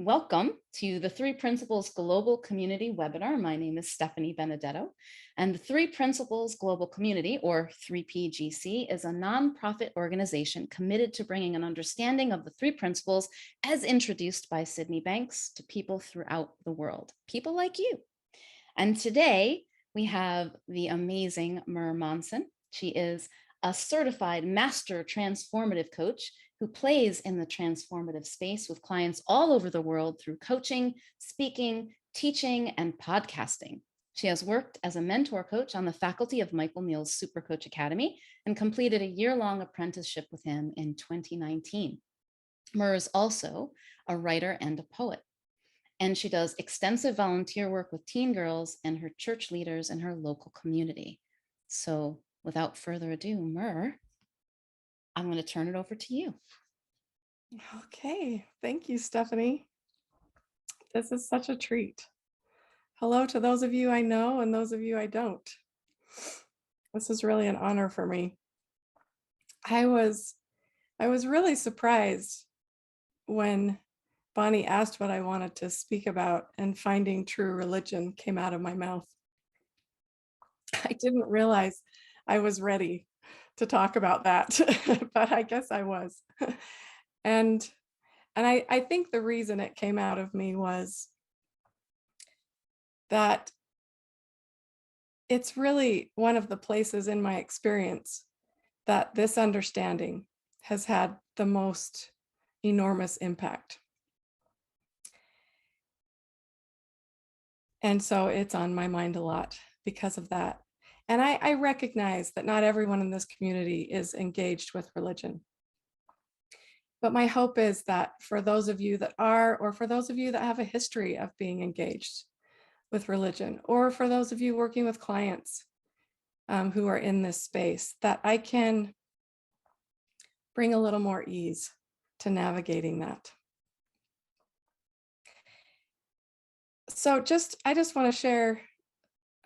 Welcome to the Three Principles Global Community webinar. My name is Stephanie Benedetto, and the Three Principles Global Community, or 3PGC, is a nonprofit organization committed to bringing an understanding of the three principles as introduced by Sydney Banks to people throughout the world, people like you. And today we have the amazing Mer Monson. She is a certified master transformative coach who plays in the transformative space with clients all over the world through coaching, speaking, teaching, and podcasting. She has worked as a mentor coach on the faculty of Michael Neill's Supercoach Academy and completed a year-long apprenticeship with him in 2019. Mer is also a writer and a poet, and she does extensive volunteer work with teen girls and her church leaders in her local community. So without further ado, Mer, I'm going to turn it over to you. Okay, thank you, Stephanie. This is such a treat. Hello to those of you I know and those of you I don't. This is really an honor for me. I was really surprised when Bonnie asked what I wanted to speak about and finding true religion came out of my mouth. I didn't realize I was ready to talk about that, but I guess I was. And I think the reason it came out of me was that it's really one of the places in my experience that this understanding has had the most enormous impact. And so it's on my mind a lot because of that. And I recognize that not everyone in this community is engaged with religion. But my hope is that for those of you that are, or for those of you that have a history of being engaged with religion, or for those of you working with clients who are in this space, that I can bring a little more ease to navigating that. So I just want to share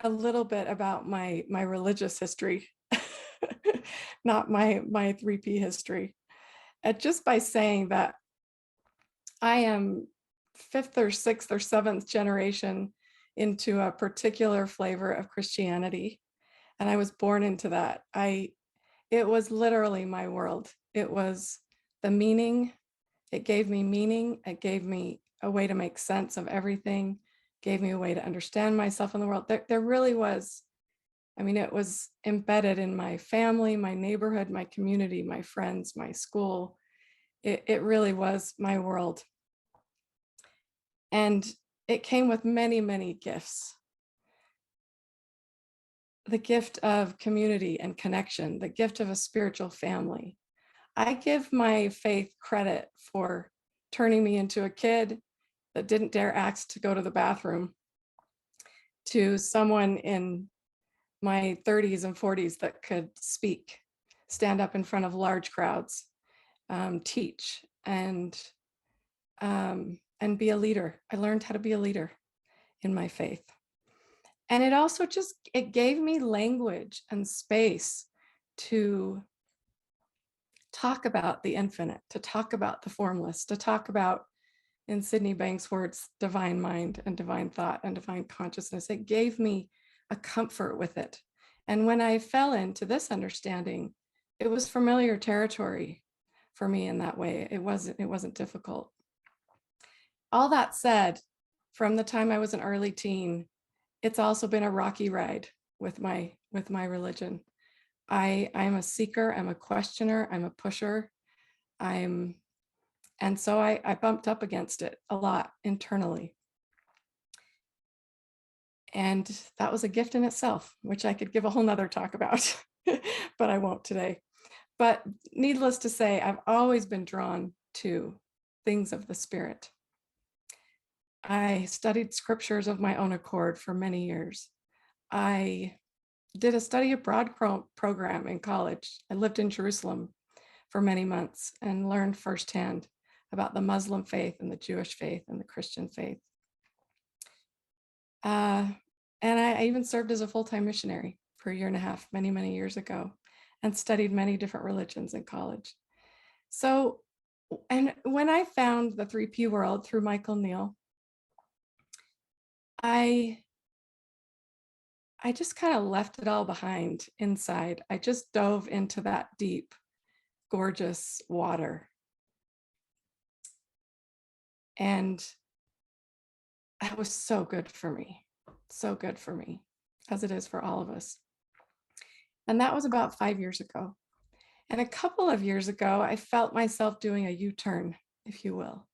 a little bit about my religious history, not my 3P history. And just by saying that I am fifth or sixth or seventh generation into a particular flavor of Christianity. And I was born into that. It was literally my world. It was the meaning. It gave me meaning. It gave me a way to make sense of everything, gave me a way to understand myself in the world. There really was, I mean, it was embedded in my family, my neighborhood, my community, my friends, my school. It really was my world. And it came with many, many gifts. The gift of community and connection, the gift of a spiritual family. I give my faith credit for turning me into a kid that didn't dare ask to go to the bathroom, to someone in my 30s and 40s that could speak, stand up in front of large crowds, teach, and be a leader. I learned how to be a leader in my faith. And it also it gave me language and space to talk about the infinite, to talk about the formless, to talk about, in Sydney Banks' words, divine mind and divine thought and divine consciousness. It gave me a comfort with it. And when I fell into this understanding, it was familiar territory for me in that way. It wasn't difficult. All that said, from the time I was an early teen, it's also been a rocky ride with my religion. I'm a seeker, I'm a questioner, I'm a pusher. And so I bumped up against it a lot internally. And that was a gift in itself, which I could give a whole nother talk about, but I won't today. But needless to say, I've always been drawn to things of the spirit. I studied scriptures of my own accord for many years. I did a study abroad program in college. I lived in Jerusalem for many months and learned firsthand about the Muslim faith and the Jewish faith and the Christian faith. And I even served as a full-time missionary for a year and a half, many, many years ago, and studied many different religions in college. So And when I found the 3P world through Michael Neill, I just kind of left it all behind inside. I just dove into that deep, gorgeous water. And that was so good for me, as it is for all of us. And that was about 5 years ago. And a couple of years ago, I felt myself doing a U-turn, if you will,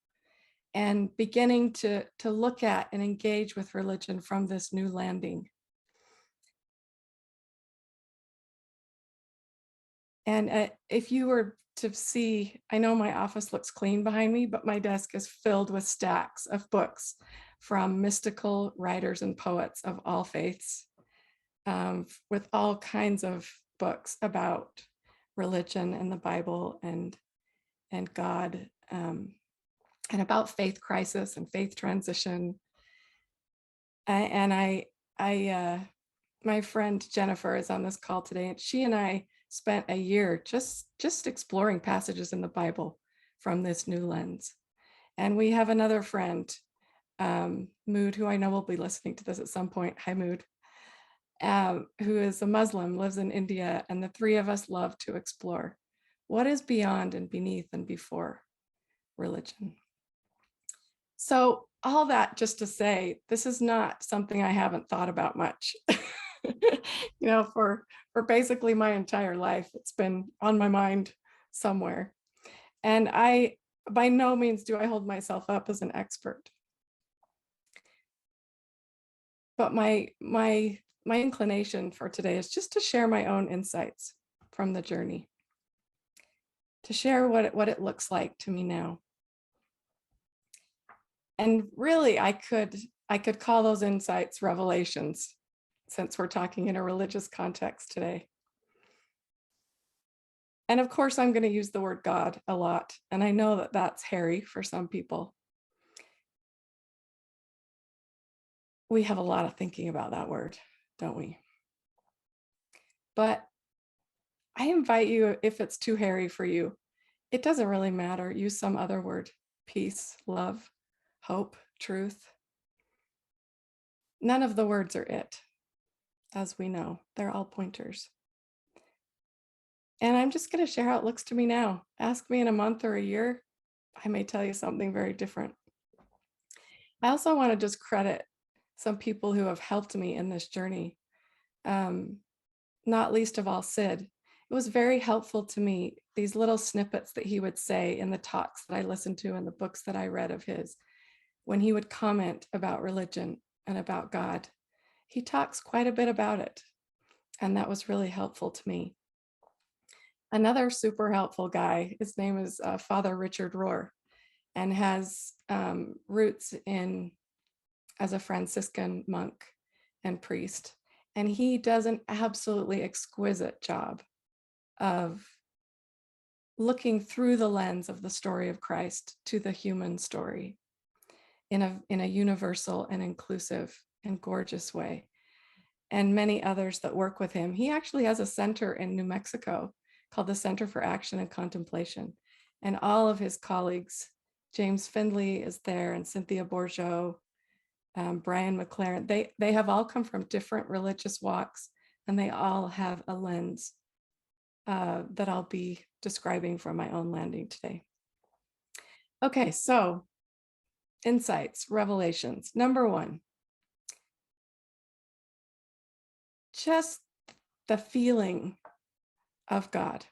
and beginning to look at and engage with religion from this new landing. And if you were to see, I know my office looks clean behind me, but my desk is filled with stacks of books from mystical writers and poets of all faiths, with all kinds of books about religion and the Bible and God, and about faith crisis and faith transition. And my friend Jennifer is on this call today, and she and I spent a year just exploring passages in the Bible from this new lens. And we have another friend, Mood, who I know will be listening to this at some point. Hi, Mood. Who is a Muslim, lives in India, and the three of us love to explore what is beyond and beneath and before religion. So all that just to say, this is not something I haven't thought about much. For basically my entire life, it's been on my mind somewhere. And I, by no means do I hold myself up as an expert. But my inclination for today is just to share my own insights from the journey, to share what it looks like to me now. And really, I could call those insights revelations, since we're talking in a religious context today. And of course, I'm going to use the word God a lot, and I know that that's hairy for some people. We have a lot of thinking about that word, don't we? But I invite you, if it's too hairy for you, it doesn't really matter. Use some other word: peace, love, hope, truth. None of the words are it, as we know. They're all pointers. And I'm just going to share how it looks to me now. Ask me in a month or a year, I may tell you something very different. I also want to just credit some people who have helped me in this journey, not least of all Sid. It was very helpful to me, these little snippets that he would say in the talks that I listened to and the books that I read of his, when he would comment about religion and about God. He talks quite a bit about it, and that was really helpful to me. Another super helpful guy, his name is Father Richard Rohr, and has roots as a Franciscan monk and priest. And he does an absolutely exquisite job of looking through the lens of the story of Christ to the human story in a universal and inclusive and gorgeous way. And many others that work with him. He actually has a center in New Mexico called the Center for Action and Contemplation. And all of his colleagues, James Findley is there, and Cynthia Bourgeau, Brian McLaren, they have all come from different religious walks, and they all have a lens that I'll be describing from my own landing today. Okay, so insights, revelations. Number one, just the feeling of God.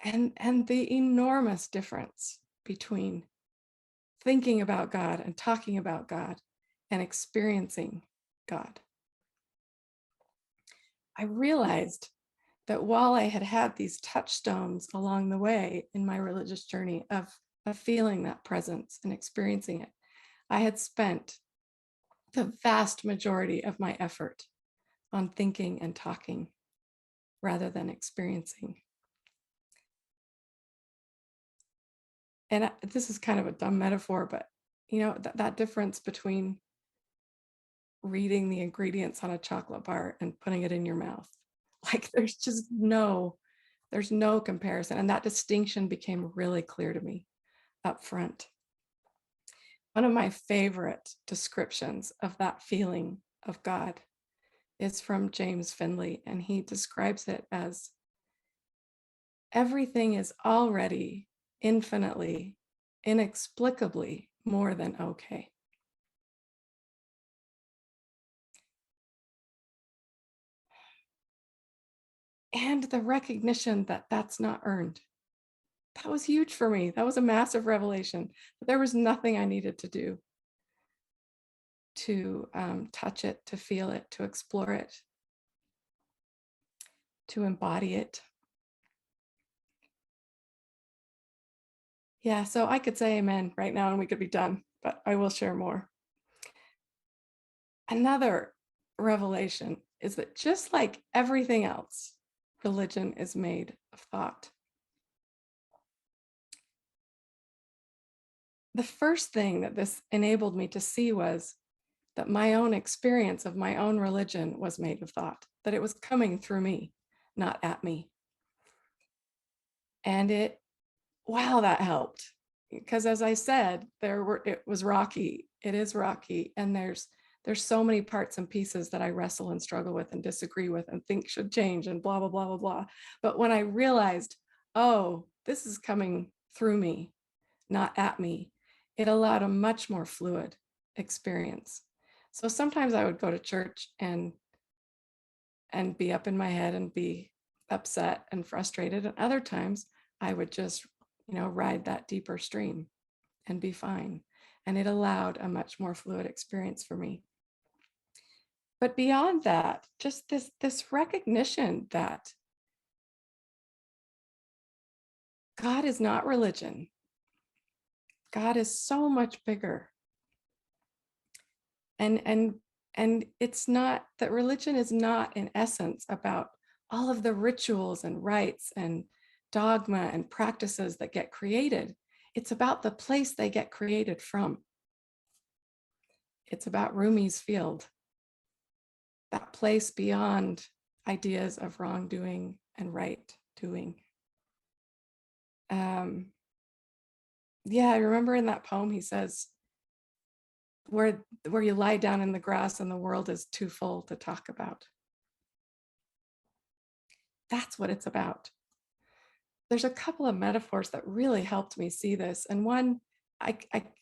And the enormous difference between thinking about God and talking about God and experiencing God. I realized that while I had had these touchstones along the way in my religious journey of feeling that presence and experiencing it, I had spent the vast majority of my effort on thinking and talking rather than experiencing. And this is kind of a dumb metaphor, but that difference between reading the ingredients on a chocolate bar and putting it in your mouth, Like there's no comparison. And that distinction became really clear to me up front. One of my favorite descriptions of that feeling of God is from James Finley, and he describes it as everything is already infinitely, inexplicably more than okay. And the recognition that that's not earned. That was huge for me. That was a massive revelation. But there was nothing I needed to do to touch it, to feel it, to explore it, to embody it. Yeah, so I could say amen right now and we could be done, but I will share more. Another revelation is that just like everything else, religion is made of thought. The first thing that this enabled me to see was that my own experience of my own religion was made of thought, that it was coming through me, not at me. And wow, that helped. Because as I said, it was rocky. It is rocky. And there's so many parts and pieces that I wrestle and struggle with and disagree with and think should change and blah, blah, blah, blah, blah. But when I realized, oh, this is coming through me, not at me, it allowed a much more fluid experience. So sometimes I would go to church and be up in my head and be upset and frustrated. And other times I would just, ride that deeper stream and be fine. And it allowed a much more fluid experience for me. But beyond that, just this recognition that God is not religion. God is so much bigger. And it's not that religion is not in essence about all of the rituals and rites and dogma and practices that get created. It's about the place they get created from. It's about Rumi's field, that place beyond ideas of wrongdoing and right doing. Yeah, I remember in that poem, he says, where you lie down in the grass and the world is too full to talk about. That's what it's about. There's a couple of metaphors that really helped me see this. And one, I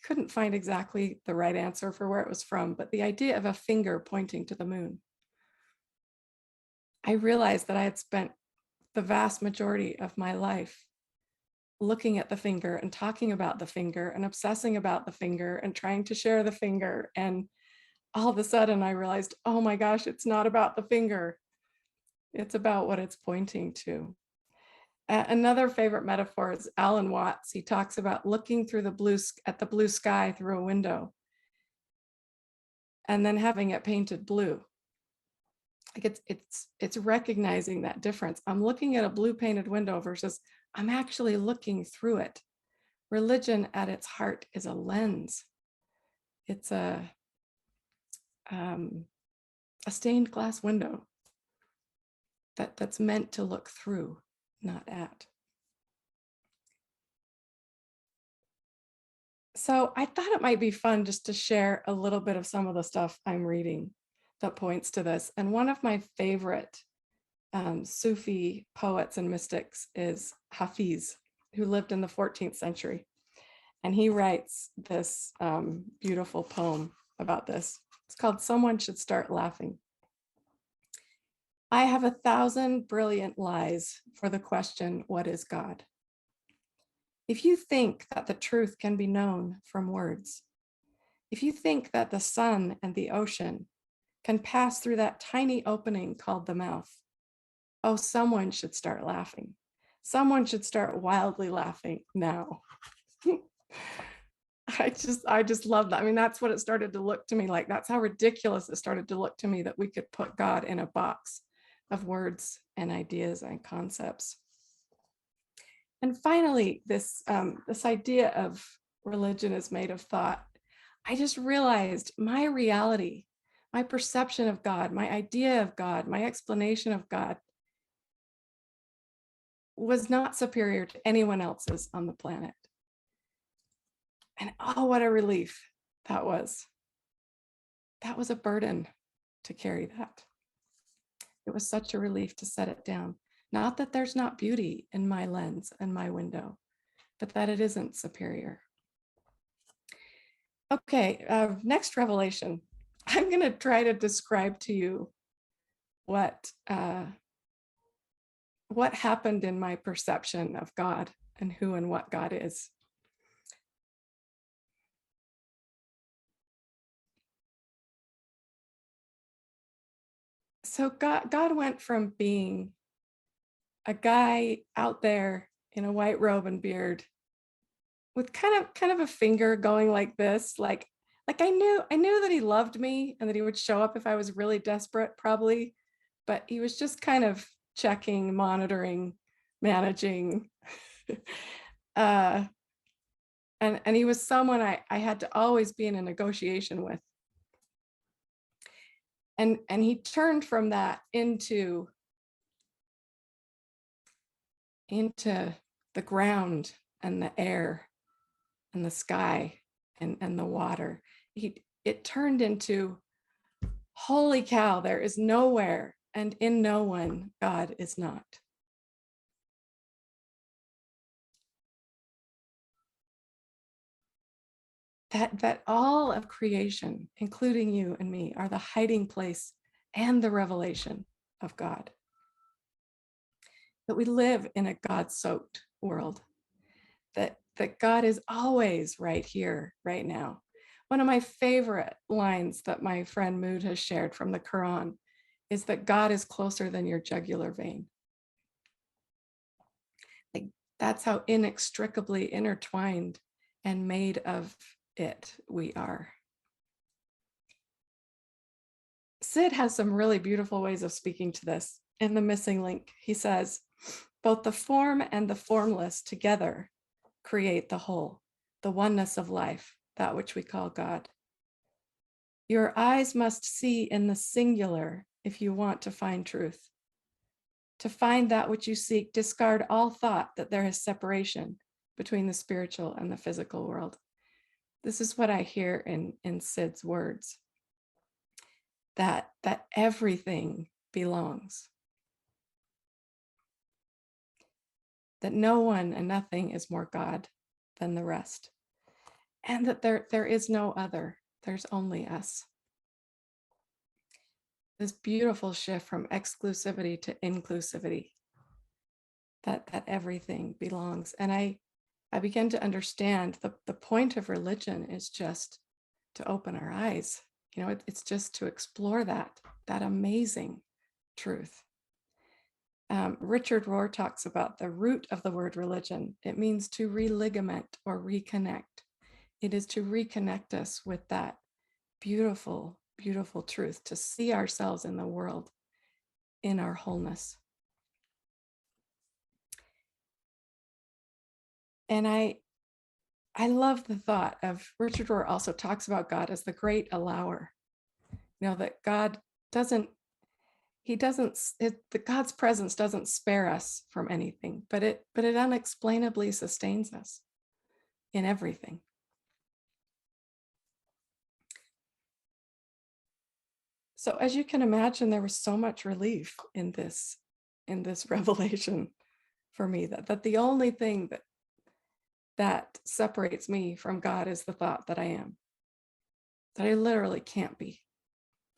couldn't find exactly the right answer for where it was from, but the idea of a finger pointing to the moon. I realized that I had spent the vast majority of my life looking at the finger and talking about the finger and obsessing about the finger and trying to share the finger. And all of a sudden I realized, oh my gosh, it's not about the finger. It's about what it's pointing to. Another favorite metaphor is Alan Watts. He talks about looking through the blue sky through a window and then having it painted blue. Like it's recognizing that difference. I'm looking at a blue painted window versus I'm actually looking through it. Religion at its heart is a lens. It's a stained glass window that's meant to look through, not at. So I thought it might be fun just to share a little bit of some of the stuff I'm reading that points to this. And one of my favorite Sufi poets and mystics is Hafiz, who lived in the 14th century. And he writes this beautiful poem about this. It's called Someone Should Start Laughing. I have 1,000 brilliant lies for the question, what is God? If you think that the truth can be known from words, if you think that the sun and the ocean can pass through that tiny opening called the mouth, oh, someone should start laughing. Someone should start wildly laughing now. I just love that. I mean, that's what it started to look to me like. That's how ridiculous it started to look to me that we could put God in a box of words and ideas and concepts. And finally, this idea of religion is made of thought. I just realized my reality, my perception of God, my idea of God, my explanation of God was not superior to anyone else's on the planet. And oh, what a relief that was. That was a burden to carry that. It was such a relief to set it down. Not that there's not beauty in my lens and my window, but that it isn't superior. Okay, next revelation. I'm going to try to describe to you what happened in my perception of God and who and what God is. So God went from being a guy out there in a white robe and beard with kind of a finger going like this, like I knew that he loved me and that he would show up if I was really desperate, probably, but he was just kind of checking, monitoring, managing. And he was someone I had to always be in a negotiation with. And he turned from that into the ground and the air and the sky and the water. It turned into, holy cow, there is nowhere and in no one God is not. That all of creation, including you and me, are the hiding place and the revelation of God. That we live in a God-soaked world. That God is always right here, right now. One of my favorite lines that my friend Mood has shared from the Quran is that God is closer than your jugular vein. Like, that's how inextricably intertwined and made of it we are. Sid has some really beautiful ways of speaking to this. In The Missing Link, he says, both the form and the formless together create the whole, the oneness of life, that which we call God. Your eyes must see in the singular if you want to find truth. To find that which you seek, discard all thought that there is separation between the spiritual and the physical world. This is what I hear in Sid's words, that everything belongs. That no one and nothing is more God than the rest. And that there is no other, there's only us. This beautiful shift from exclusivity to inclusivity, that everything belongs. And I began to understand the point of religion is just to open our eyes. You know, it's just to explore that amazing truth. Richard Rohr talks about the root of the word religion. It means to religament or reconnect. It is to reconnect us with that beautiful, beautiful truth, to see ourselves in the world in our wholeness. And I love the thought of, Richard Rohr also talks about God as the great allower. You know, that God doesn't, God's presence doesn't spare us from anything, but it unexplainably sustains us in everything. So as you can imagine, there was so much relief in this revelation for me, that the only thing that separates me from God is the thought that I am, that I literally can't be.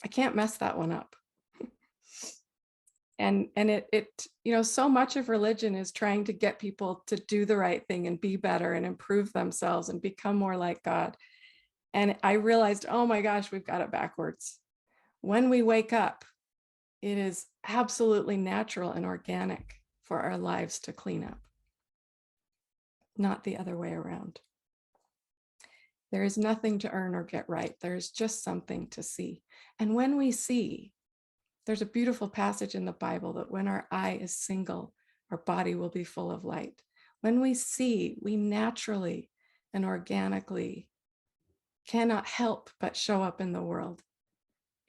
I can't mess that one up. And it you know, so much of religion is trying to get people to do the right thing and be better and improve themselves and become more like God. And I realized, oh my gosh, we've got it backwards. When we wake up, it is absolutely natural and organic for our lives to clean up, not the other way around. There is nothing to earn or get right. There is just something to see. And when we see, there's a beautiful passage in the Bible that when our eye is single, our body will be full of light. When we see, we naturally and organically cannot help but show up in the world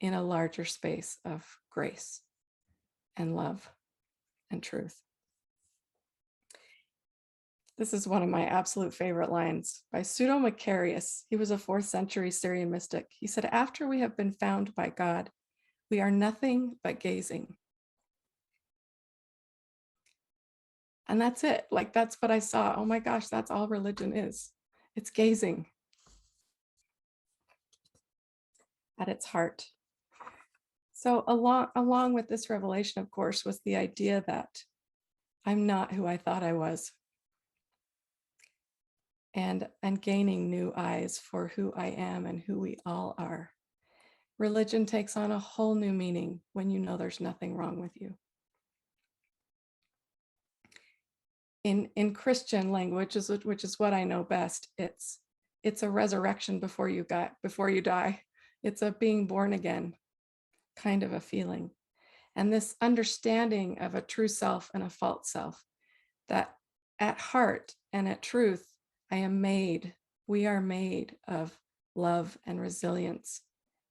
in a larger space of grace and love and truth. This is one of my absolute favorite lines by Pseudo Macarius. He was a 4th century Syrian mystic. He said, "After we have been found by God, we are nothing but gazing." And that's it. Like, that's what I saw. Oh my gosh, that's all religion is. It's gazing at its heart. So along with this revelation, of course, was the idea that I'm not who I thought I was. And gaining new eyes for who I am and who we all are. Religion takes on a whole new meaning when you know there's nothing wrong with you. In Christian language, which is what I know best, it's a resurrection before you die. It's a being born again kind of a feeling. And this understanding of a true self and a false self, that at heart and at truth, we are made of love and resilience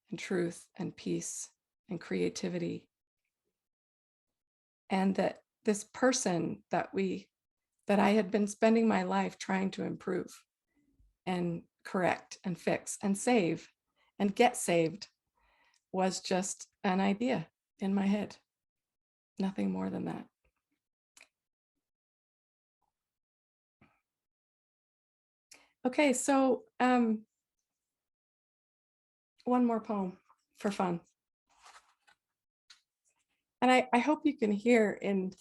and truth and peace and creativity. And that this person that I had been spending my life trying to improve and correct and fix and save and get saved was just an idea in my head. Nothing more than that. Okay, so one more poem for fun. And I hope you can hear in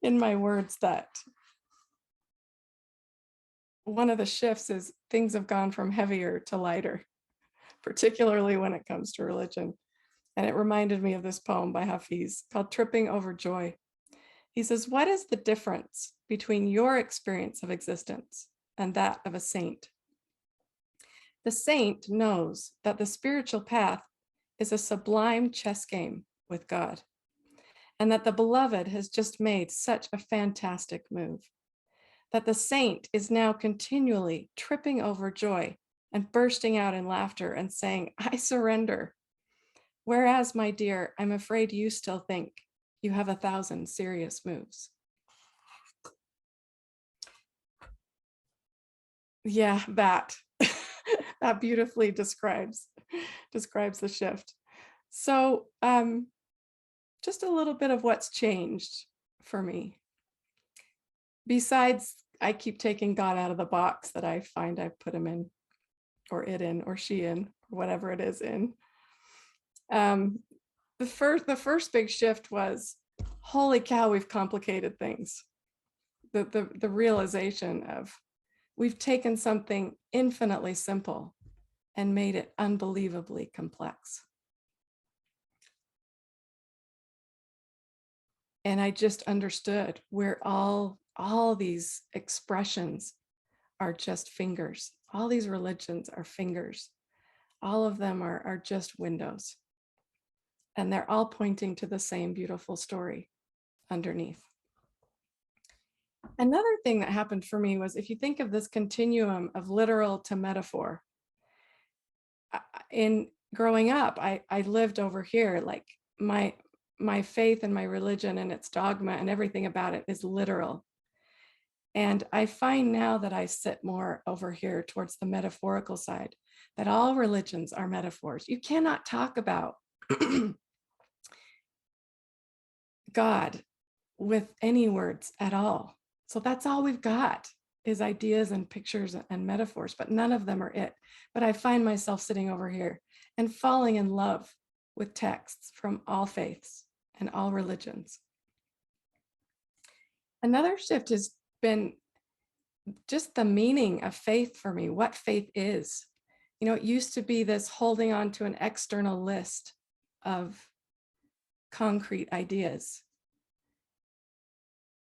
in my words that one of the shifts is things have gone from heavier to lighter, particularly when it comes to religion. And it reminded me of this poem by Hafiz called Tripping Over Joy. He says, "What is the difference between your experience of existence and that of a saint? The saint knows that the spiritual path is a sublime chess game with God, and that the beloved has just made such a fantastic move, that the saint is now continually tripping over joy and bursting out in laughter and saying, 'I surrender.' Whereas, my dear, I'm afraid you still think you have 1,000 serious moves." Yeah, that that beautifully describes the shift. So just a little bit of what's changed for me. Besides, I keep taking God out of the box that I find I put him in, or it in, or she in, or whatever it is in. The first big shift was, holy cow, we've complicated things. The realization of we've taken something infinitely simple and made it unbelievably complex. And I just understood where all these expressions are just fingers. All these religions are fingers. All of them are just windows. And they're all pointing to the same beautiful story underneath. Another thing that happened for me was, if you think of this continuum of literal to metaphor, in growing up, I lived over here. Like my faith and my religion and its dogma and everything about it is literal. And I find now that I sit more over here towards the metaphorical side, that all religions are metaphors. You cannot talk about God with any words at all. So that's all we've got, is ideas and pictures and metaphors, but none of them are it. But I find myself sitting over here and falling in love with texts from all faiths and all religions. Another shift has been just the meaning of faith for me, what faith is. You know, it used to be this holding on to an external list of concrete ideas.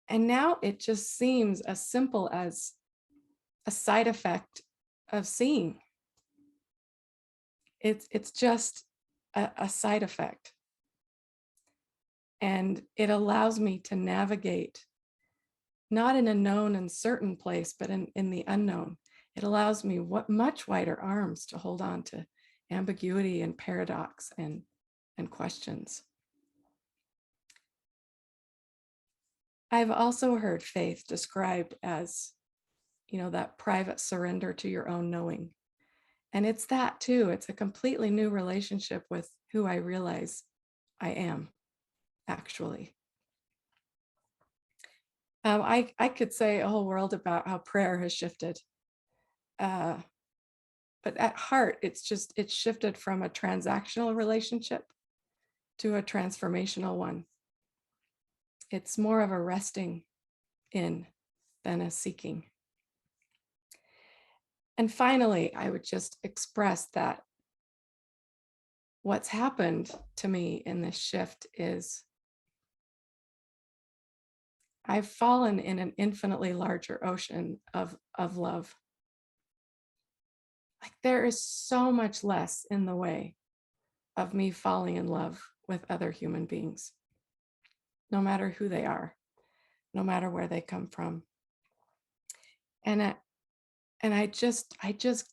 And now it just seems as simple as a side effect of seeing. It's just a side effect. And it allows me to navigate, not in a known and certain place, but in the unknown. It allows me much wider arms to hold on to ambiguity and paradox and questions. I've also heard faith described as, that private surrender to your own knowing. And it's that too. It's a completely new relationship with who I realize I am, actually. I could say a whole world about how prayer has shifted. Uh, but at heart, it's shifted from a transactional relationship to a transformational one. It's more of a resting in than a seeking. And finally, I would just express that what's happened to me in this shift is I've fallen in an infinitely larger ocean of love. Like there is so much less in the way of me falling in love with other human beings, no matter who they are, no matter where they come from. And I just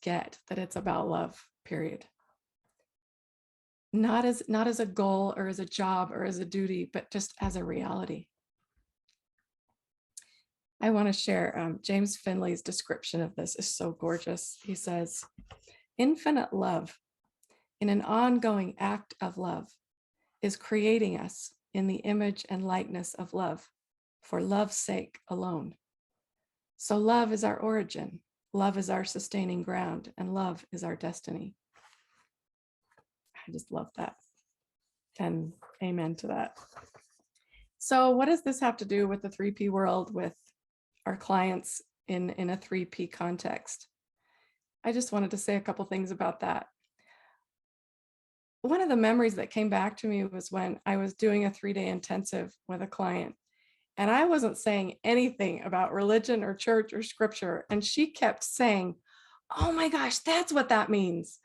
get that it's about love, period. Not as a goal or as a job or as a duty, but just as a reality. I want to share James Finley's description of this is so gorgeous. He says, infinite love in an ongoing act of love is creating us in the image and likeness of love for love's sake alone. So love is our origin, love is our sustaining ground, and love is our destiny. I just love that. And amen to that. So what does this have to do with the 3P world, with our clients in a 3P context? I just wanted to say a couple things about that. One of the memories that came back to me was when I was doing a 3-day intensive with a client, and I wasn't saying anything about religion or church or scripture. And she kept saying, oh my gosh, that's what that means.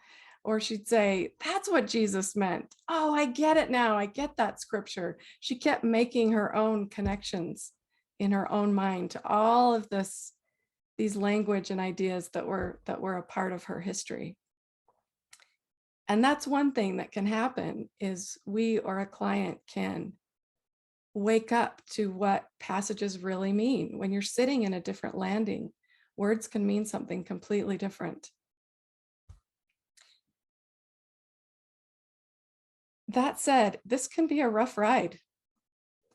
Or she'd say, that's what Jesus meant. Oh, I get it now. I get that scripture. She kept making her own connections in her own mind to all of these language and ideas that were a part of her history. And that's one thing that can happen, is we or a client can wake up to what passages really mean. When you're sitting in a different landing, words can mean something completely different. That said, this can be a rough ride.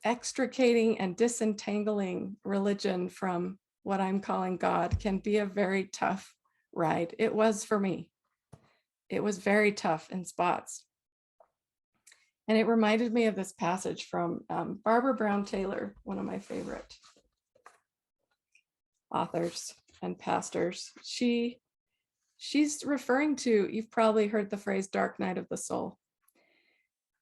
Extricating and disentangling religion from what I'm calling God can be a very tough ride. It was for me. It was very tough in spots. And it reminded me of this passage from Barbara Brown Taylor, one of my favorite authors and pastors. She's referring to, you've probably heard the phrase dark night of the soul,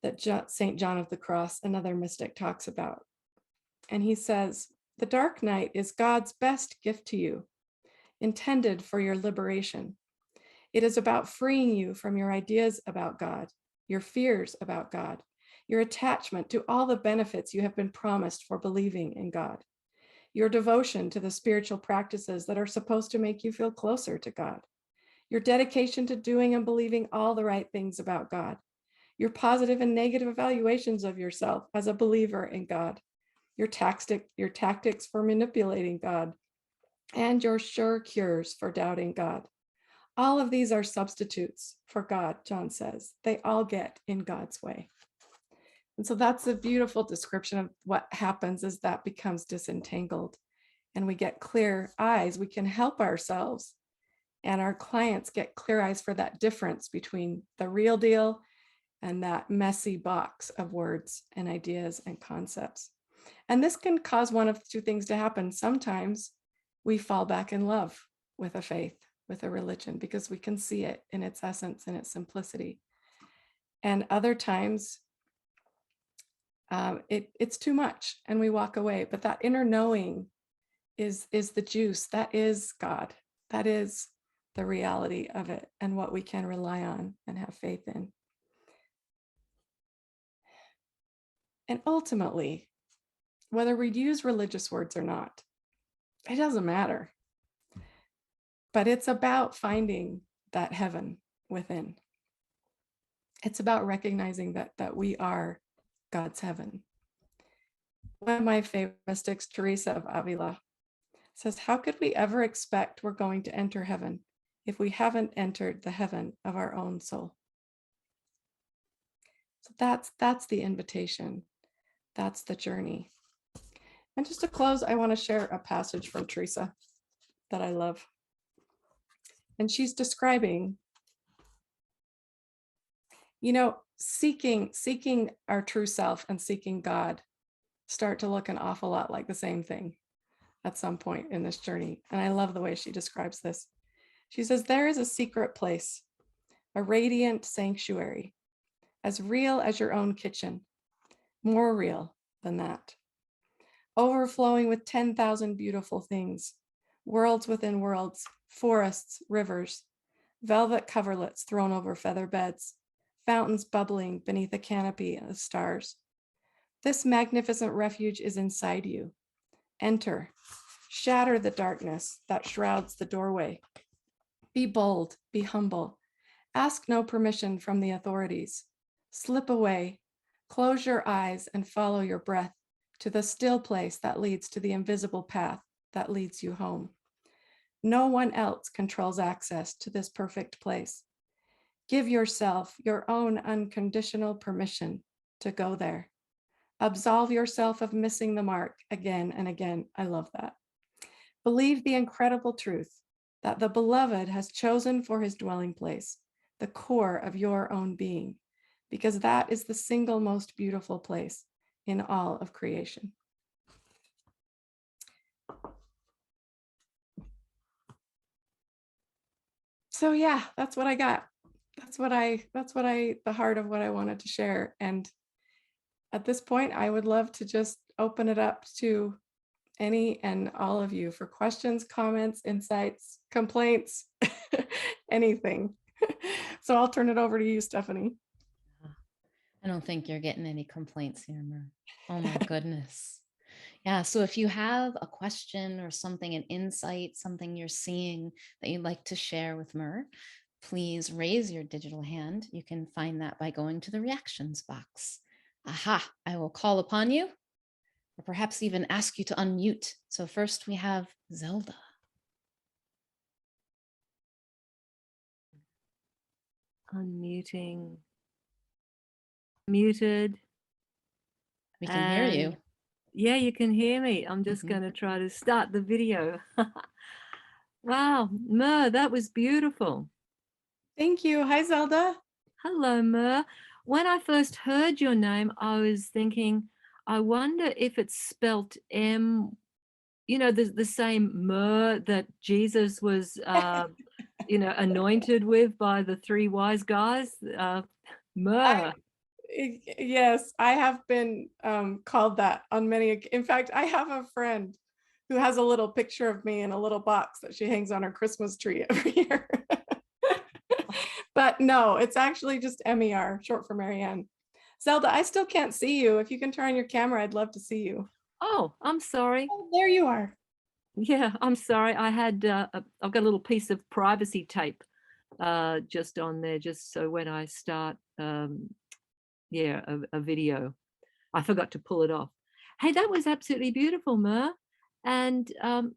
that St. John of the Cross, another mystic, talks about. And he says, the dark night is God's best gift to you, intended for your liberation. It is about freeing you from your ideas about God, your fears about God, your attachment to all the benefits you have been promised for believing in God, your devotion to the spiritual practices that are supposed to make you feel closer to God, your dedication to doing and believing all the right things about God, your positive and negative evaluations of yourself as a believer in God, your tactics for manipulating God, and your sure cures for doubting God. All of these are substitutes for God, John says. They all get in God's way. And so that's a beautiful description of what happens as that becomes disentangled and we get clear eyes. We can help ourselves and our clients get clear eyes for that difference between the real deal and that messy box of words and ideas and concepts. And this can cause one of two things to happen. Sometimes we fall back in love with a faith, with a religion, because we can see it in its essence and its simplicity. And other times it's too much and we walk away. But that inner knowing is the juice. That is God. That is the reality of it and what we can rely on and have faith in. And ultimately, whether we use religious words or not, it doesn't matter. But it's about finding that heaven within. It's about recognizing that we are God's heaven. One of my favorite mystics, Teresa of Avila, says, how could we ever expect we're going to enter heaven if we haven't entered the heaven of our own soul? So that's the invitation. That's the journey. And just to close, I want to share a passage from Teresa that I love. And she's describing, seeking our true self and seeking God start to look an awful lot like the same thing at some point in this journey. And I love the way she describes this. She says, there is a secret place, a radiant sanctuary, as real as your own kitchen, more real than that, overflowing with 10,000 beautiful things, worlds within worlds, forests, rivers, velvet coverlets thrown over feather beds, fountains bubbling beneath a canopy of stars. This magnificent refuge is inside you. Enter, shatter the darkness that shrouds the doorway. Be bold, be humble. Ask no permission from the authorities. Slip away, close your eyes and follow your breath to the still place that leads to the invisible path that leads you home. No one else controls access to this perfect place. Give yourself your own unconditional permission to go there. Absolve yourself of missing the mark again and again. I love that. Believe the incredible truth that the beloved has chosen for his dwelling place the core of your own being, because that is the single most beautiful place in all of creation. So yeah, that's what I got. The heart of what I wanted to share. And at this point, I would love to just open it up to any and all of you for questions, comments, insights, complaints, anything. So I'll turn it over to you, Stephanie. I don't think you're getting any complaints here, Mer. Oh my goodness. Yeah. So if you have a question or something, an insight, something you're seeing that you'd like to share with Mer, please raise your digital hand. You can find that by going to the reactions box. Aha, I will call upon you, or perhaps even ask you to unmute. So first we have Zelda. Unmuting. Muted. We can hear you. Yeah, you can hear me. I'm just going to try to start the video. Wow, Mer, that was beautiful. Thank you. Hi, Zelda. Hello, Mer. When I first heard your name, I was thinking, I wonder if it's spelt M, the same Mer that Jesus was, anointed with by the three wise guys. Mer. Yes, I have been called that on many. In fact, I have a friend who has a little picture of me in a little box that she hangs on her Christmas tree every year. But no, it's actually just MER, short for Marianne. Zelda, I still can't see you. If you can turn on your camera, I'd love to see you. Oh, I'm sorry. Oh, there you are. Yeah, I'm sorry. I had I've got a little piece of privacy tape just on there, just so when I start a video, I forgot to pull it off. Hey, that was absolutely beautiful, Mer. And I'm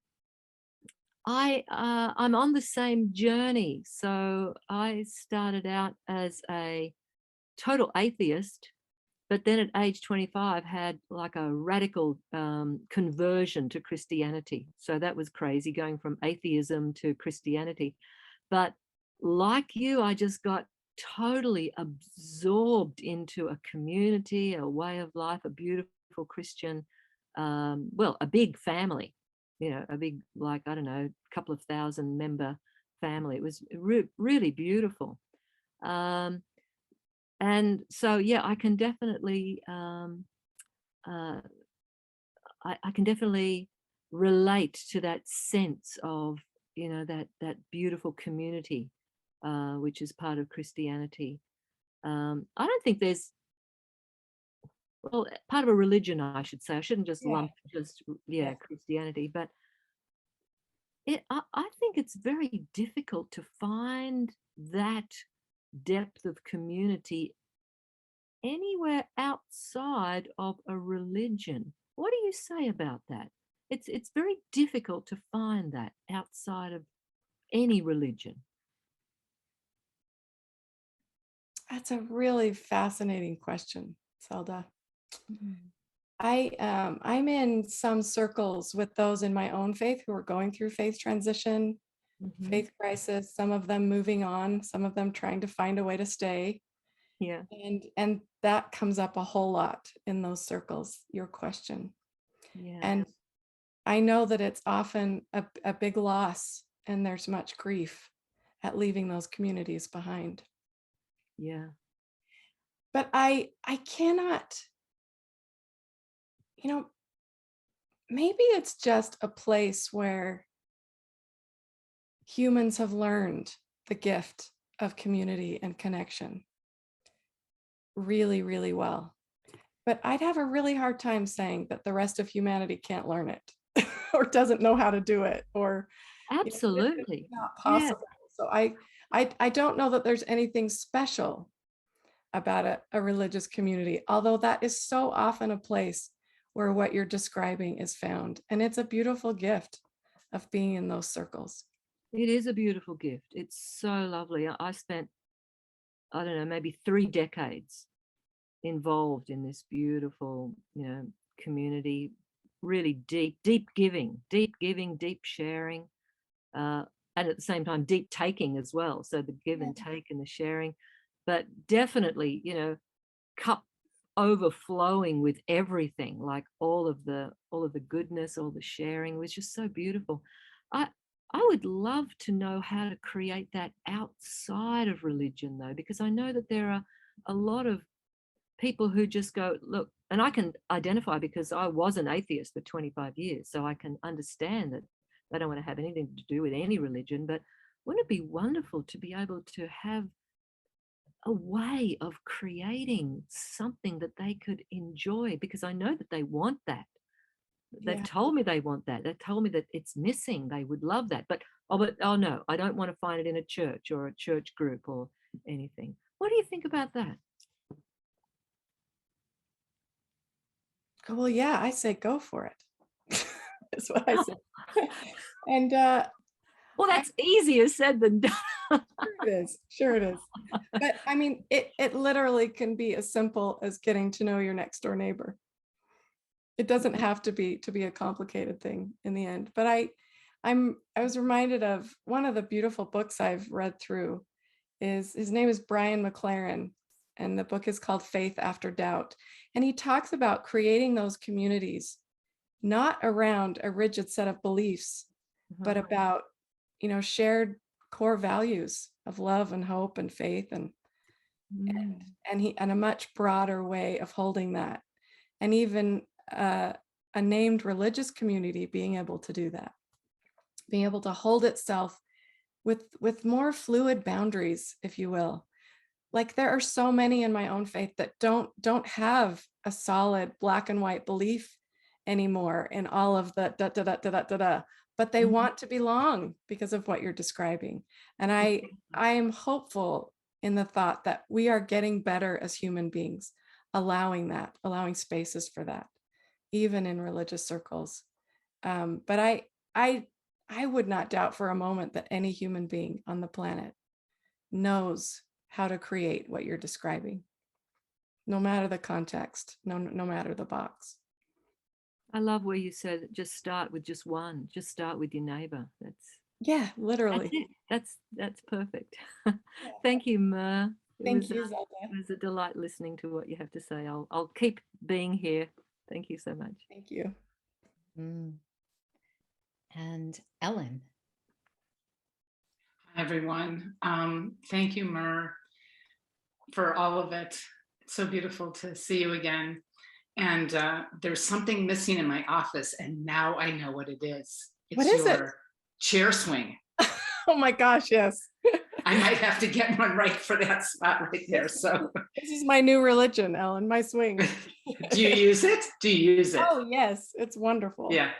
on the same journey. So I started out as a total atheist, but then at age 25 had like a radical conversion to Christianity. So that was crazy, going from atheism to Christianity. But like you, I just got totally absorbed into a community, a way of life, a beautiful Christian, a big family, a big, like, I don't know, couple of thousand member family. It was really beautiful. And so, yeah, I can definitely, I can definitely relate to that sense of, that beautiful community, which is part of Christianity. I don't think there's, part of a religion, I should say. I shouldn't just lump Christianity, but I think it's very difficult to find that depth of community anywhere outside of a religion. What do you say about that? It's very difficult to find that outside of any religion. That's a really fascinating question, Zelda. I'm in some circles with those in my own faith who are going through faith transition, faith crisis, some of them moving on, some of them trying to find a way to stay. Yeah. And that comes up a whole lot in those circles, your question. Yeah. And I know that it's often a big loss, and there's much grief at leaving those communities behind. Yeah. But I cannot, maybe it's just a place where humans have learned the gift of community and connection really, really well. But I'd have a really hard time saying that the rest of humanity can't learn it or doesn't know how to do it, or Absolutely. it's not possible. So I don't know that there's anything special about a religious community, although that is so often a place where what you're describing is found. And it's a beautiful gift of being in those circles. It is a beautiful gift. It's so lovely. I spent, I don't know, maybe 3 decades involved in this beautiful, community, really deep giving, deep sharing, and at the same time, deep taking as well. So the give and take and the sharing, but definitely, cup overflowing with everything, like all of the goodness, all the sharing was just so beautiful. I would love to know how to create that outside of religion, though, because I know that there are a lot of people who just go, look, and I can identify because I was an atheist for 25 years, so I can understand that they don't want to have anything to do with any religion. But wouldn't it be wonderful to be able to have a way of creating something that they could enjoy? Because I know that they want that. They've told me they want that. They've told me that it's missing. They would love that. But oh no, I don't want to find it in a church or a church group or anything. What do you think about that? Well, yeah, I say go for it. That's what I say. And well, that's easier said than done. Sure it is. But I mean, it literally can be as simple as getting to know your next door neighbor. It doesn't have to be a complicated thing in the end. But I was reminded of one of the beautiful books I've read through. His name is Brian McLaren, and the book is called Faith After Doubt. And he talks about creating those communities, not around a rigid set of beliefs, but about, shared core values of love and hope and faith and a much broader way of holding that. And even a named religious community being able to do that, being able to hold itself with more fluid boundaries, if you will. Like there are so many in my own faith that don't have a solid black and white belief anymore in all of the da, but they want to belong because of what you're describing. And I am hopeful in the thought that we are getting better as human beings, allowing spaces for that, even in religious circles. But I would not doubt for a moment that any human being on the planet knows how to create what you're describing, no matter the context, no matter the box. I love where you said just start with just one, just start with your neighbor. Literally. That's perfect. Thank you, Mer. Thank you, Zelda. It was a delight listening to what you have to say. I'll keep being here. Thank you so much. Thank you. And Ellen. Hi, everyone. Thank you, Mer, for all of it. It's so beautiful to see you again. And there's something missing in my office, and now I know what it is. What is it? Chair swing. Oh my gosh, yes. I might have to get one right for that spot right there. So this is my new religion, Ellen, my swing. Do you use it? Oh yes, it's wonderful. Yeah,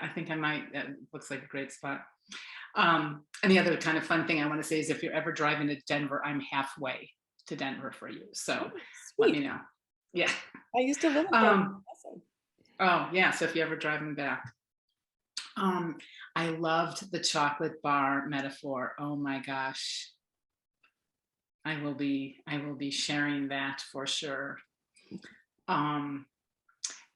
I think I might. It looks like a great spot. And the other kind of fun thing I want to say is if you're ever driving to Denver, I'm halfway to Denver for you. So let me know. Yeah. I used to live in Denver. Awesome. Oh, yeah. So if you're ever driving back. I loved the chocolate bar metaphor. Oh my gosh. I will be sharing that for sure. And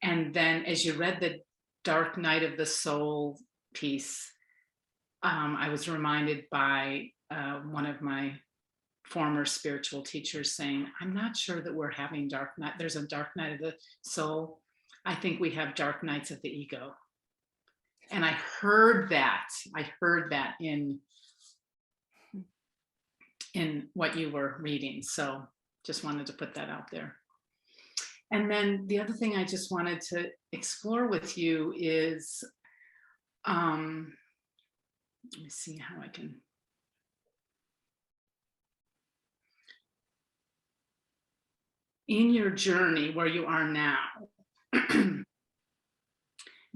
then as you read the Dark Night of the Soul piece, I was reminded by one of my former spiritual teachers saying, I'm not sure that we're having dark night. There's a dark night of the soul. I think we have dark nights of the ego. And I heard that in what you were reading. So just wanted to put that out there. And then the other thing I just wanted to explore with you is, let me see how I can. In your journey where you are now,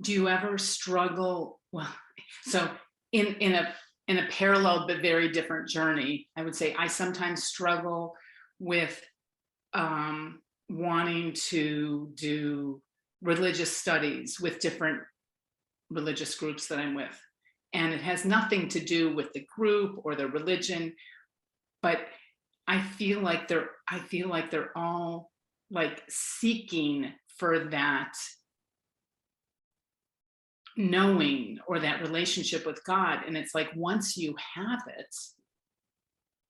do you ever struggle? Well, so in a parallel but very different journey, I would say I sometimes struggle with wanting to do religious studies with different religious groups that I'm with. And it has nothing to do with the group or the religion, but I feel like they're all like seeking for that knowing or that relationship with God. And it's like, once you have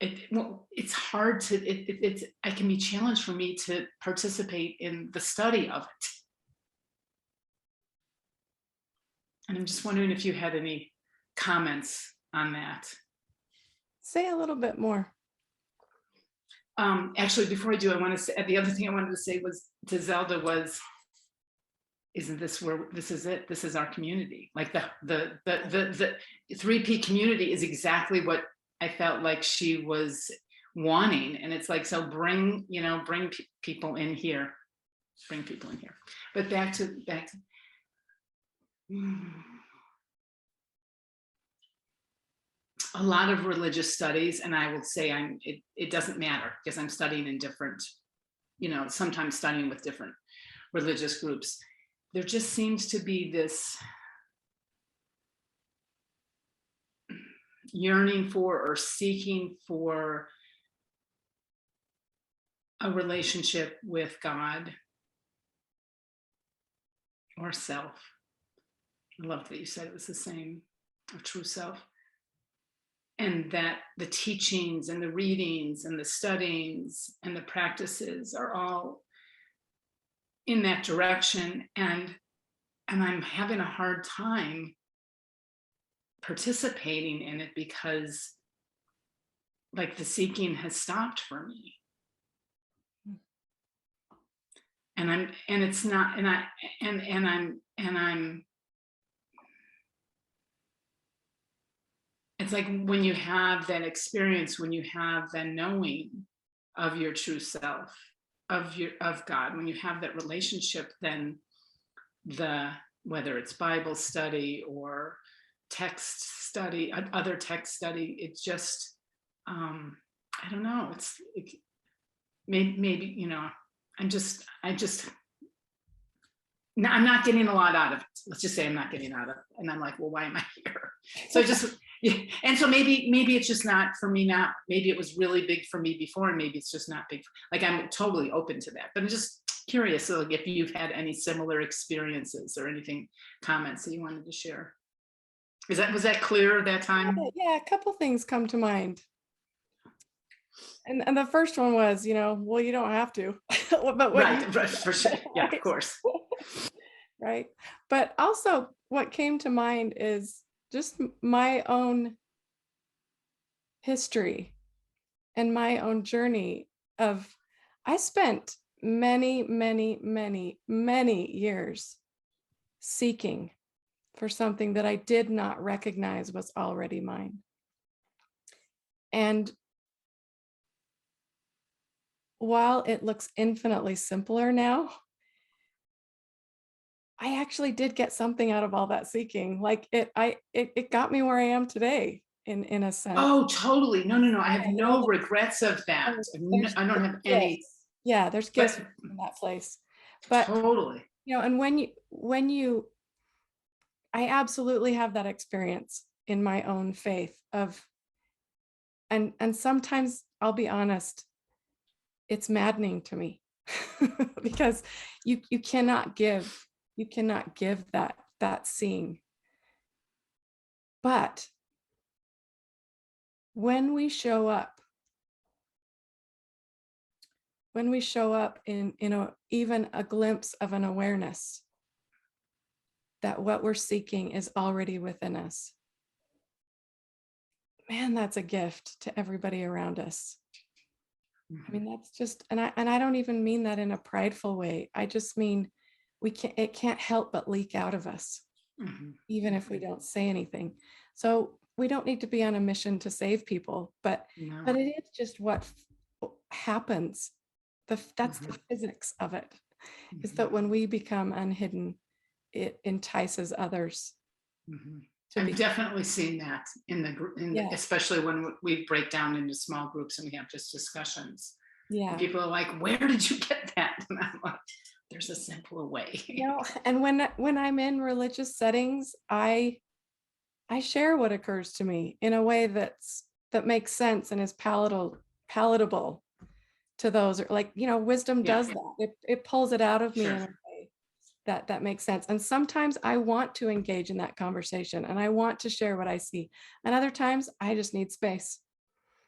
it's hard to, I can be challenged for me to participate in the study of it. And I'm just wondering if you had any comments on that. Say a little bit more. Actually, before I do, I want to say, the other thing I wanted to say was to Zelda was, isn't this where, this is it? This is our community. Like the 3P community is exactly what I felt like she was wanting. And it's like, so bring people in here, But back to, a lot of religious studies, and I will say it doesn't matter because I'm studying in different, sometimes studying with different religious groups. There just seems to be this yearning for or seeking for a relationship with God or self. I love that you said it was the same, or true self. And that the teachings and the readings and the studyings and the practices are all in that direction. And I'm having a hard time participating in it because like the seeking has stopped for me. And it's not, it's like when you have that experience, when you have that knowing of your true self, of God, when you have that relationship, then whether it's Bible study or text study, other text study, it's just, I don't know, maybe, I'm not getting a lot out of it. Let's just say I'm not getting out of it. And I'm like, well, why am I here? So and so maybe it's just not for me now. Maybe it was really big for me before, and maybe it's just not big. Like, I'm totally open to that. But I'm just curious, so if you've had any similar experiences or anything, comments that you wanted to share. Was that clear that time? Yeah, a couple things come to mind. And the first one was, well, you don't have to. But right, for sure. Yeah, of course. Right. But also what came to mind is just my own history and my own journey of, I spent many, many, many, many years seeking for something that I did not recognize was already mine. And while it looks infinitely simpler now, I actually did get something out of all that seeking. Like it got me where I am today in a sense. Oh, totally. No. I have no regrets of that. I don't have any. Yeah, there's gifts in that place. But totally. And I absolutely have that experience in my own faith of, and sometimes I'll be honest, it's maddening to me because you cannot give that seeing. But when we show up in even a glimpse of an awareness that what we're seeking is already within us, man, that's a gift to everybody around us. I mean, that's just, and I don't even mean that in a prideful way. I just mean it can't help but leak out of us, even if we don't say anything. So we don't need to be on a mission to save people, but it is just what happens. That's the physics of it, is that when we become unhidden, it entices others. I've definitely seen that in the group, especially when we break down into small groups and we have just discussions. And people are like, "Where did you get that?" And I'm like, "There's a simpler way." And when I'm in religious settings, I share what occurs to me in a way that makes sense and is palatable to those. Like, wisdom does that. It pulls it out of me in a way that makes sense. And sometimes I want to engage in that conversation and I want to share what I see. And other times I just need space.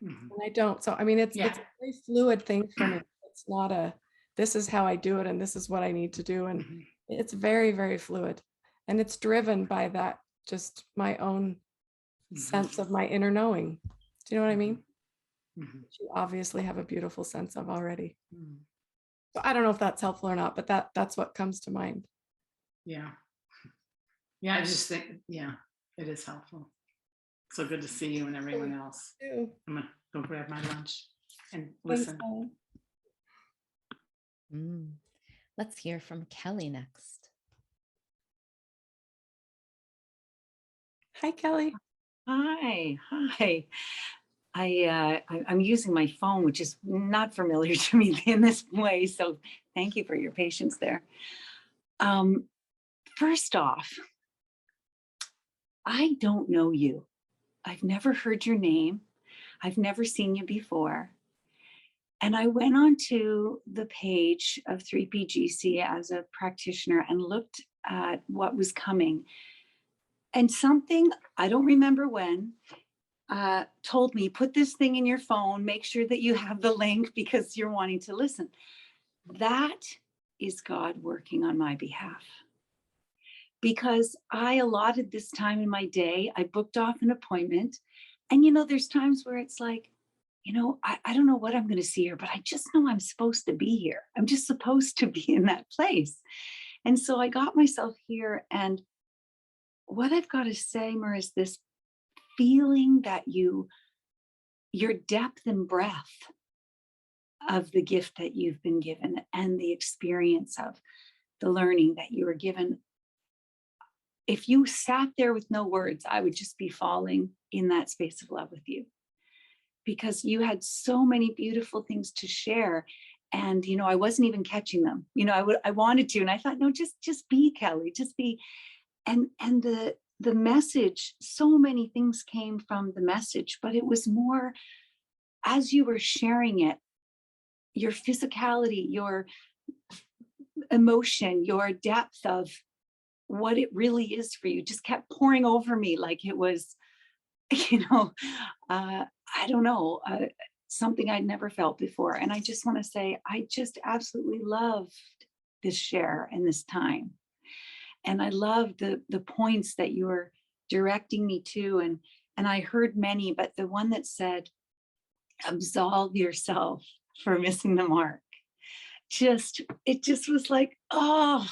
And I don't. So, I mean, it's a very fluid thing for me. It's not this is how I do it and this is what I need to do. And it's very, very fluid. And it's driven by that, just my own sense of my inner knowing. Do you know what I mean? Which you obviously have a beautiful sense of already. So I don't know if that's helpful or not, but that's what comes to mind. Yeah. I just think, it is helpful. So good to see you and everyone else. I'm gonna go grab my lunch and listen. Let's hear from Kelly next. Hi, Kelly. Hi. I'm using my phone, which is not familiar to me in this way. So thank you for your patience there. First off, I don't know you. I've never heard your name. I've never seen you before. And I went onto the page of 3PGC as a practitioner and looked at what was coming. And something, I don't remember when, told me, put this thing in your phone, make sure that you have the link because you're wanting to listen. That is God working on my behalf. Because I allotted this time in my day, I booked off an appointment. And, there's times where it's like, I don't know what I'm going to see here, but I just know I'm supposed to be here. I'm just supposed to be in that place. And so I got myself here. And what I've got to say, Mer, is this feeling that your depth and breadth of the gift that you've been given and the experience of the learning that you were given. If you sat there with no words, I would just be falling in that space of love with you, because you had so many beautiful things to share. And, I wasn't even catching them. I wanted to, and I thought, no, just be, Kelly, just be. And the message, so many things came from the message, but it was more as you were sharing it, your physicality, your emotion, your depth of what it really is for you just kept pouring over me like it was, I don't know, something I'd never felt before. And I just want to say, I just absolutely loved this share and this time. And I loved the points that you were directing me to. And I heard many, but the one that said, absolve yourself for missing the mark. It just was like, oh,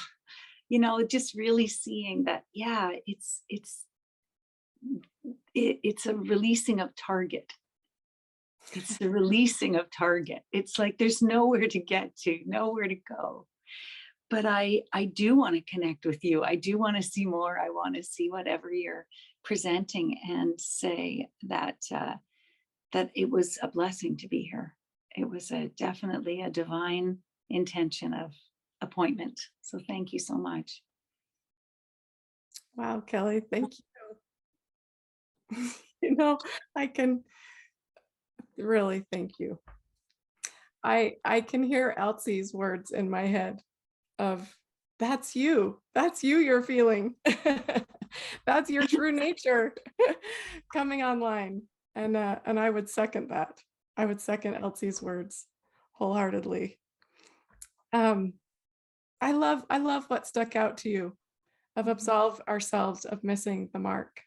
just really seeing that, yeah, it's a releasing of target. It's the releasing of target. It's like there's nowhere to get to, nowhere to go. But I do want to connect with you. I do want to see more. I want to see whatever you're presenting and say that that it was a blessing to be here. It was definitely a divine intention of appointment. So thank you so much. Wow, Kelly, thank you. You know, I can really thank you. I can hear Elsie's words in my head of that's you you're feeling. That's your true nature coming online. And I would second that. I would second Elsie's words wholeheartedly. I love what stuck out to you of absolve ourselves of missing the mark.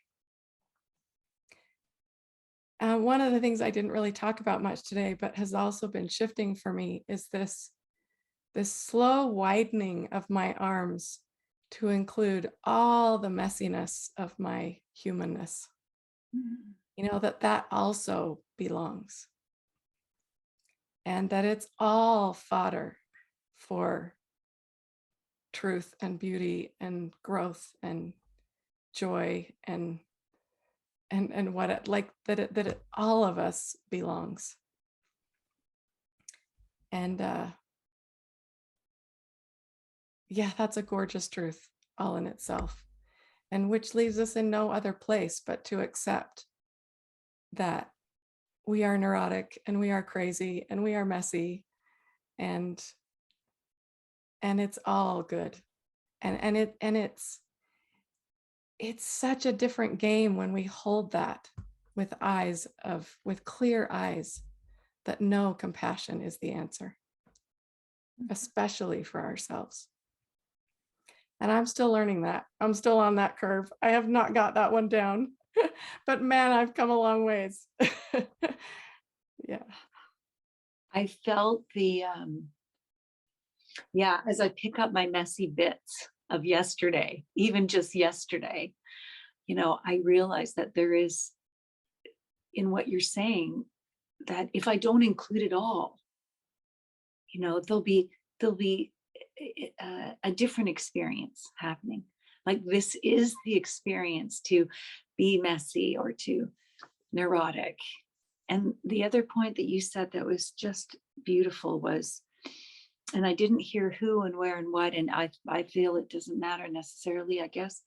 One of the things I didn't really talk about much today, but has also been shifting for me, is this slow widening of my arms to include all the messiness of my humanness. You know, that also belongs. And that it's all fodder for truth and beauty and growth and joy and what it like that it all of us belongs. And yeah, that's a gorgeous truth all in itself, and which leaves us in no other place but to accept that we are neurotic and we are crazy and we are messy, and it's all good. And it's such a different game when we hold that with clear eyes that no, compassion is the answer, especially for ourselves. And I'm still learning that. I'm still on that curve. I have not got that one down, but man, I've come a long ways. Yeah. I felt as I pick up my messy bits of yesterday, even just yesterday, you know, I realize that there is, in what you're saying, that if I don't include it all, you know, there'll be a different experience happening. Like, this is the experience to be messy or to neurotic. And the other point that you said that was just beautiful was, and I didn't hear who and where and what, and I feel it doesn't matter necessarily, I guess.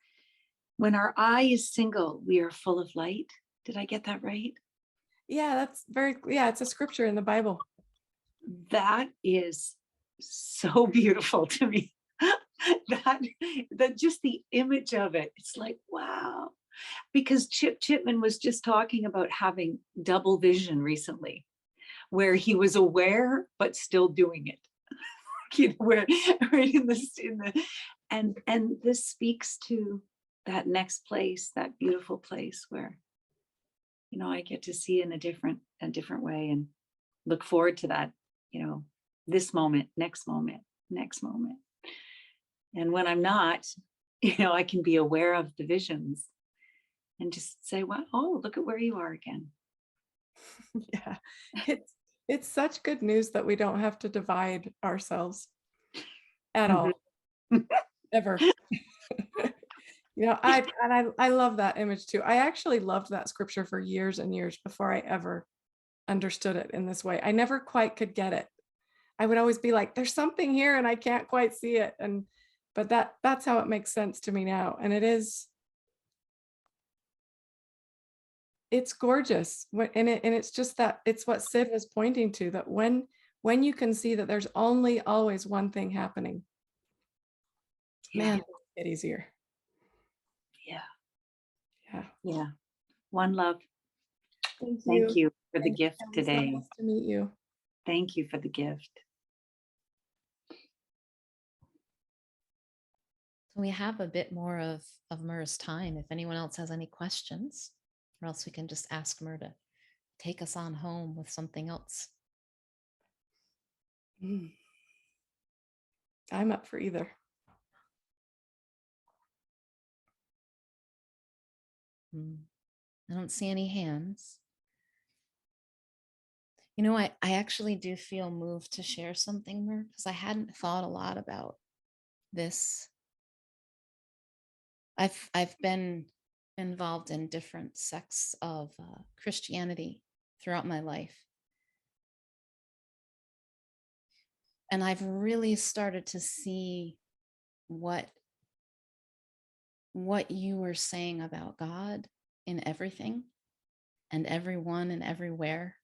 When our eye is single, we are full of light. Did I get that right? Yeah, it's a scripture in the Bible. That is so beautiful to me. that just the image of it, it's like, wow. Because Chip Chipman was just talking about having double vision recently, where he was aware but still doing it. You know, where right in the and this speaks to that next place, that beautiful place where, you know, I get to see in a different way, and look forward to that, you know, this moment, next moment. And when I'm not, you know, I can be aware of the visions and just say, wow, oh, look at where you are again. Yeah, it's such good news that we don't have to divide ourselves at all, ever. You know, I love that image too. I actually loved that scripture for years and years before I ever understood it in this way. I never quite could get it. I would always be like, there's something here and I can't quite see it. But that's how it makes sense to me now. And it's gorgeous. It's just that it's what Sid was pointing to, that when you can see that there's only always one thing happening, man, it'll get easier. Yeah. One love. Thank you for the gift today. So nice to meet you. Thank you for the gift. We have a bit more of Mer's time if anyone else has any questions, or else we can just ask Mer to take us on home with something else. I'm up for either. I don't see any hands. You know, I actually do feel moved to share something, Mer, because I hadn't thought a lot about this. I've been involved in different sects of Christianity throughout my life. And I've really started to see what you were saying about God in everything and everyone and everywhere.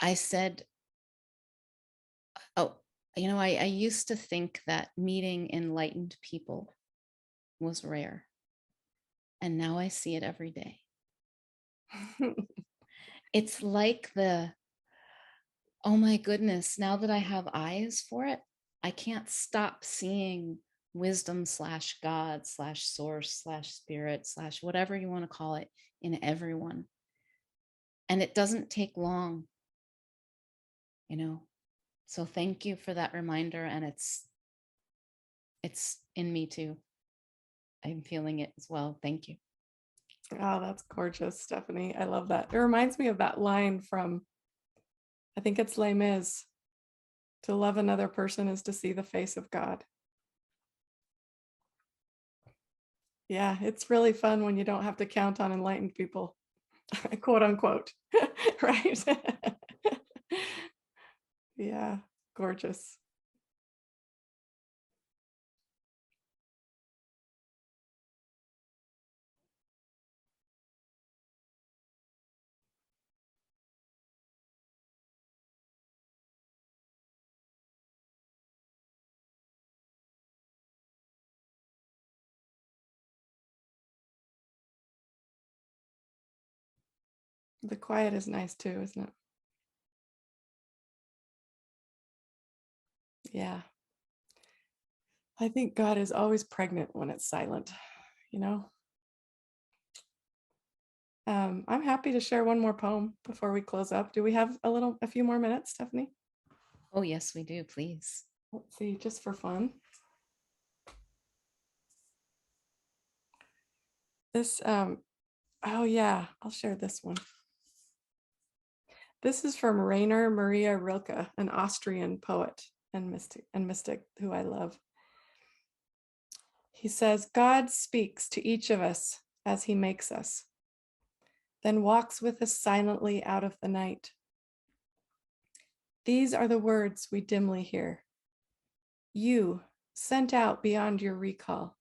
I said, oh, I used to think that meeting enlightened people was rare. And now I see it every day. It's like oh my goodness, now that I have eyes for it, I can't stop seeing wisdom / God / source / spirit / whatever you want to call it in everyone. And it doesn't take long, So thank you for that reminder. And it's in me too. I'm feeling it as well. Thank you. Oh, that's gorgeous, Stephanie. I love that. It reminds me of that line from, I think it's Les Mis, to love another person is to see the face of God. Yeah, it's really fun when you don't have to count on enlightened people, quote unquote, right? Yeah, gorgeous. The quiet is nice too, isn't it? Yeah. I think God is always pregnant when it's silent, I'm happy to share one more poem before we close up. Do we have a few more minutes, Stephanie? Oh, yes, we do. Please. Let's see, just for fun. This, oh yeah, I'll share this one. This is from Rainer Maria Rilke, an Austrian poet and mystic who I love. He says, God speaks to each of us as he makes us, then walks with us silently out of the night. These are the words we dimly hear. You, sent out beyond your recall,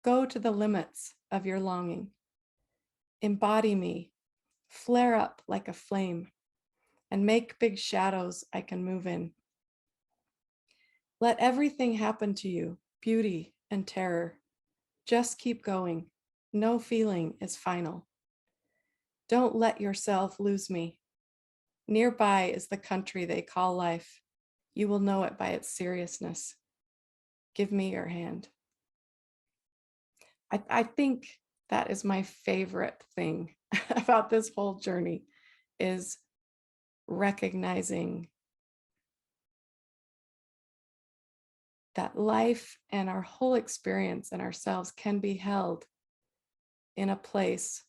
go to the limits of your longing. Embody me, flare up like a flame, and make big shadows I can move in. Let everything happen to you, beauty and terror. Just keep going. No feeling is final. Don't let yourself lose me. Nearby is the country they call life. You will know it by its seriousness. Give me your hand. I think that is my favorite thing about this whole journey, is recognizing that life and our whole experience and ourselves can be held in a place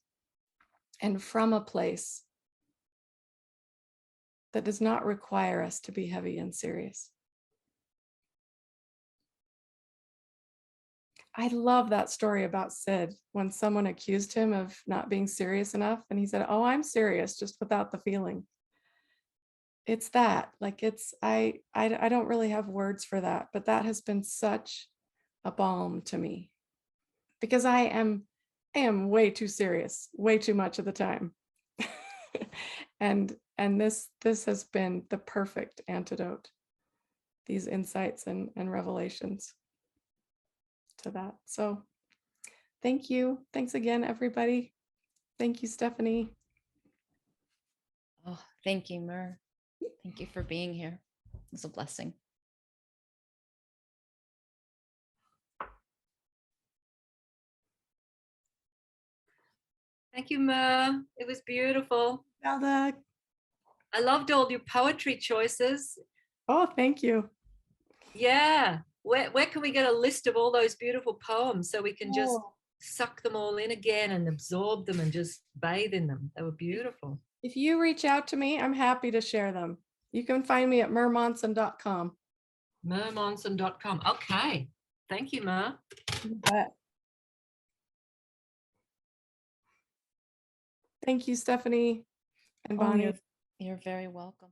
and from a place that does not require us to be heavy and serious. I love that story about Sid when someone accused him of not being serious enough. And he said, oh, I'm serious, just without the feeling. It's that, like, I don't really have words for that, but that has been such a balm to me, because I am way too serious, way too much of the time. and this has been the perfect antidote, these insights and revelations to that. So thank you. Thanks again, everybody. Thank you, Stephanie. Oh, thank you, Mer. Thank you for being here. It's a blessing. Thank you, Mer. It was beautiful. Zelda. I loved all your poetry choices. Oh, thank you. Yeah. Where can we get a list of all those beautiful poems so we can just suck them all in again and absorb them and just bathe in them? They were beautiful. If you reach out to me, I'm happy to share them. You can find me at mermonson.com. Mermonson.com. Okay. Thank you, Mer. You bet. Thank you, Stephanie and Bonnie. You're very welcome.